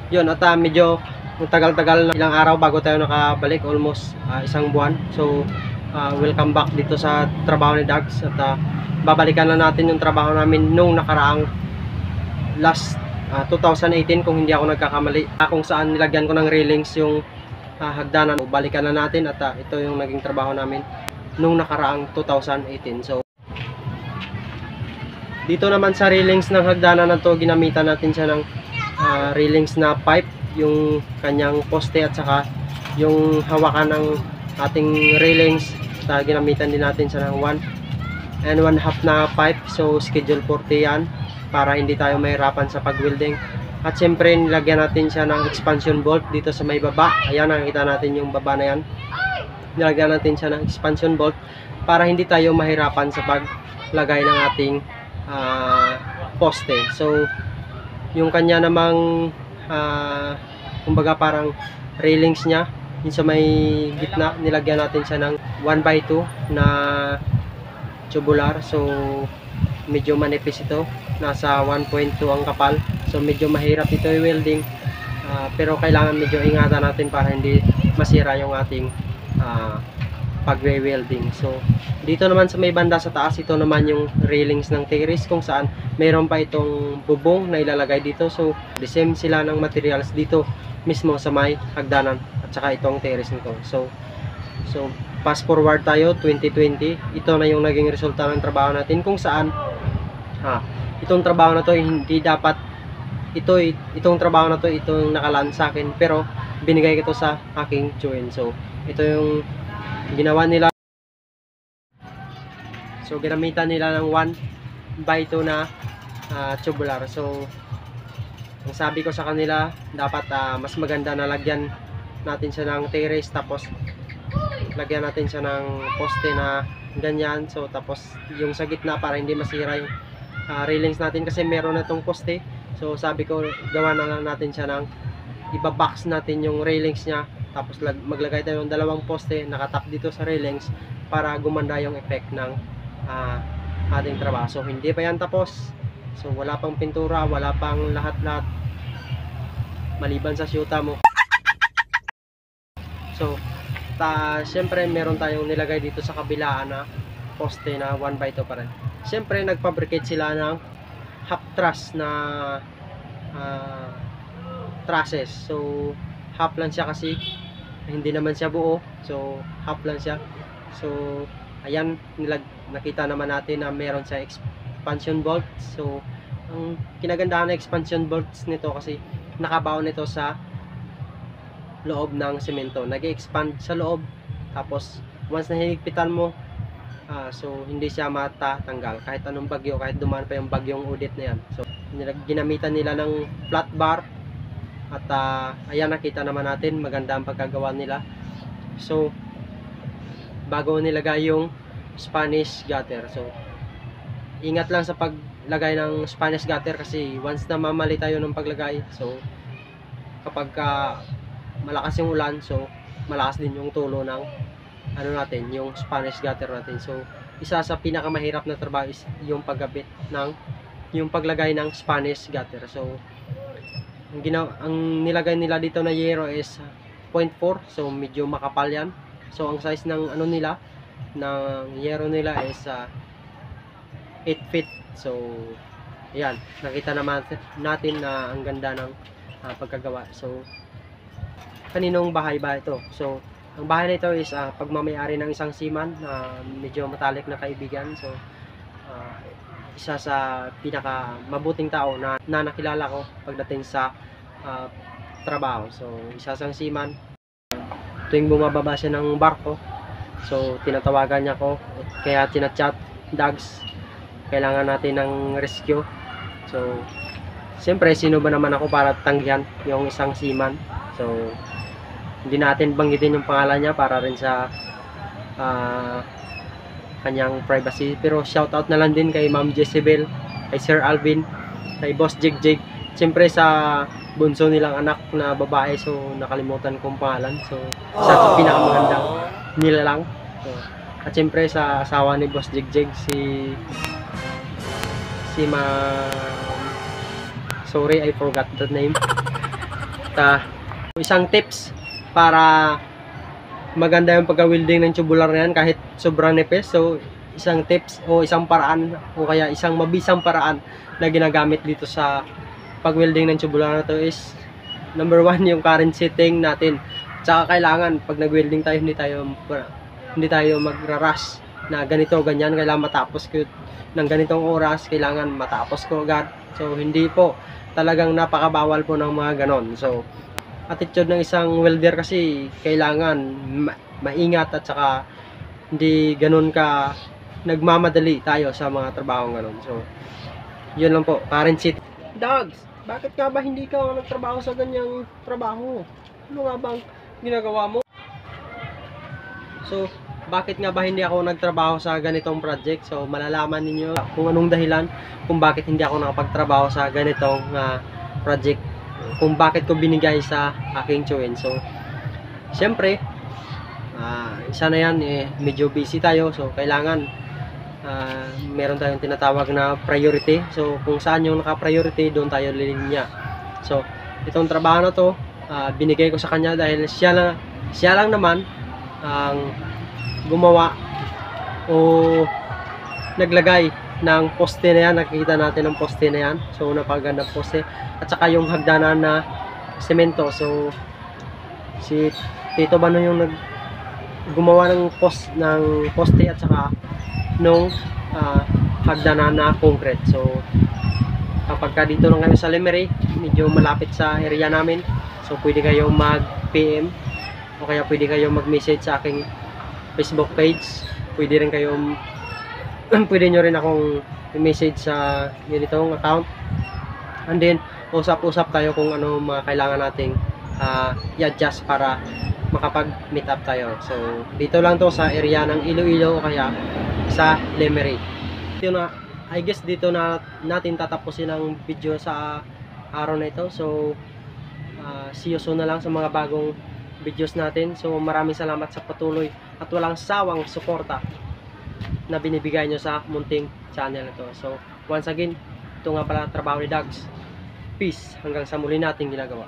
yun, at medyo tagal-tagal na, ilang araw bago tayo nakabalik, almost isang buwan. So welcome back dito sa trabaho ni Dags, at babalikan na natin yung trabaho namin nung nakaraang last 2018 kung hindi ako nagkakamali, kung saan nilagyan ko ng railings yung hagdanan. Balikan na natin, at ito yung naging trabaho namin nung nakaraang 2018. So dito naman sa railings ng hagdanan na to, ginamitan natin siya ng railings na pipe, yung kanyang poste at saka yung hawakan ng ating railings. Ginamitan din natin siya ng 1 1/2 na pipe, so schedule 40 yan para hindi tayo mahirapan sa pag-welding. At syempre nilagyan natin siya ng expansion bolt dito sa may baba. Ayan, nakikita natin yung baba na yan. Nilagyan natin siya ng expansion bolt para hindi tayo mahirapan sa paglagay ng ating poste. So yung kanya namang kumbaga parang railings niya, yun sa may gitna, nilagyan natin siya ng 1/2 na tubular. So medyo manipis ito, nasa 1.2 ang kapal. So medyo mahirap ito i-welding, pero kailangan medyo ingatan natin para hindi masira yung ating pagwe-welding. So dito naman sa may banda sa taas, ito naman yung railings ng terrace, kung saan mayroon pa itong bubong na ilalagay dito. So the same sila ng materials dito mismo sa may hagdanan at saka itong terrace nito. So fast forward tayo 2020, ito na yung naging resulta ng trabaho natin, kung saan itong trabaho na to hindi dapat itong trabaho na to itong nakalaan sa akin, pero binigay ko to sa aking join. So ito yung ginawa nila. So ginamitan nila ng 1/2 na tubular. So ang sabi ko sa kanila, dapat mas maganda na lagyan natin siya ng terrace, tapos lagyan natin siya ng poste na ganyan. So tapos yung sa gitna para hindi masira yung railings natin, kasi meron na itong poste. So sabi ko, gawa na lang natin siya ng ibabox natin yung railings niya, tapos maglagay tayo ng dalawang poste nakatap dito sa railings para gumanda yung effect ng ating trabaho. So hindi pa yan tapos. So wala pang pintura, wala pang lahat-lahat maliban sa syuta mo. So syempre meron tayong nilagay dito sa kabilaan na poste na 1/2 pa rin. Syempre nagfabricate sila ng half truss na trusses. So half lang siya kasi hindi naman siya buo. So half lang siya. So ayan, nakita naman natin na meron siya expansion bolts. So ang kinagandahan ng expansion bolts nito, kasi nakabaon nito sa loob ng semento, nag-expand sa loob, tapos once na hinigpitan mo, so hindi siya matatanggal kahit anong bagyo, kahit dumaan pa yung bagyong Udit na yan. So ginamitan nila ng flat bar, at ayan, nakita naman natin maganda ang pagkagawa nila. So bago nilagay yung Spanish gutter, so ingat lang sa paglagay ng Spanish gutter, kasi once na mamali tayo ng paglagay, so kapag malakas yung ulan, so malakas din yung tulo ng natin, yung Spanish gutter natin. So isa sa pinakamahirap na trabaho is yung paggabit ng yung paglagay ng Spanish gutter. So ang nilagay nila dito na yero is 0.4, so medyo makapal yan. So ang size ng nila ng yero nila is 8 feet. So ayan, nakita naman natin na ang ganda ng pagkagawa. So kaninong bahay ba ito? So ang bahay na ito is pagmamayari ng isang seaman na medyo matalik na kaibigan. So isa sa pinaka mabuting tao na nakilala ko pagdating sa trabaho. So isa sang seaman, tuwing bumababa siya ng barko, so tinatawagan niya ko, kaya tinachat, Dags, kailangan natin ng rescue. So siyempre, sino ba naman ako para tanggihan yung isang seaman? So hindi natin banggitin yung pangalan niya para rin sa kanyang privacy. Pero shoutout na lang din kay Ma'am Jezebel, kay Sir Alvin, kay Boss Jigjig, siyempre sa bunso nilang anak na babae. So nakalimutan kong pangalan. So isa sa pinakamagandang nila lang. So, at siyempre sa asawa ni Boss Jigjig, si Ma'am, sorry I forgot the name. isang tips para maganda yung pagka-welding ng tubular na yan kahit sobrang nipis. So isang tips o isang paraan o kaya isang mabisang paraan na ginagamit dito sa pag-welding ng tubular na to is number 1 yung current setting natin. Tsaka kailangan pag nag-welding tayo hindi tayo magra-rush na ganito ganyan, kailangan matapos ko ng ganitong oras, kailangan matapos ko agad. So hindi po, talagang napakabawal po ng mga ganon. So attitude ng isang welder kasi kailangan maingat at saka hindi ganun ka nagmamadali tayo sa mga trabaho ganon. So yun lang po, current setting. Dogs, bakit nga ba hindi ka nagtrabaho sa ganyang trabaho? Ano nga bang ginagawa mo? So bakit nga ba hindi ako nagtrabaho sa ganitong project? So malalaman ninyo kung anong dahilan kung bakit hindi ako nakapagtrabaho sa ganitong project, kung bakit ko binigay sa aking chewin. So syempre isa na yan, medyo busy tayo, so kailangan meron tayong tinatawag na priority. So kung saan yung naka-priority, doon tayo lilinya. So itong trabaho na to, binigay ko sa kanya dahil siya lang naman ang gumawa o naglagay ng poste na yan. Nakikita natin ang poste na yan. So napaganda poste at saka yung hagdanan na semento. So si Tito Bano yung gumawa ng poste at saka nung hagdanan na concrete. So kapag ka dito lang kayo sa Lemery, medyo malapit sa area namin, so pwede kayong mag-PM o kaya pwede kayong mag-message sa aking Facebook page. Pwede rin kayong pwede nyo rin akong i-message sa ganitong account, and then usap-usap tayo kung ano mga kailangan nating i-adjust para makapag-meet up tayo. So dito lang to sa area ng Iloilo o kaya sa Lemery. I guess dito na natin tatapusin ang video sa araw na ito. So see you soon na lang sa mga bagong videos natin. So maraming salamat sa patuloy at walang sawang suporta na binibigay nyo sa munting channel na to. So once again, ito nga pala trabaho ni Dogs. Peace, hanggang sa muli nating ginagawa.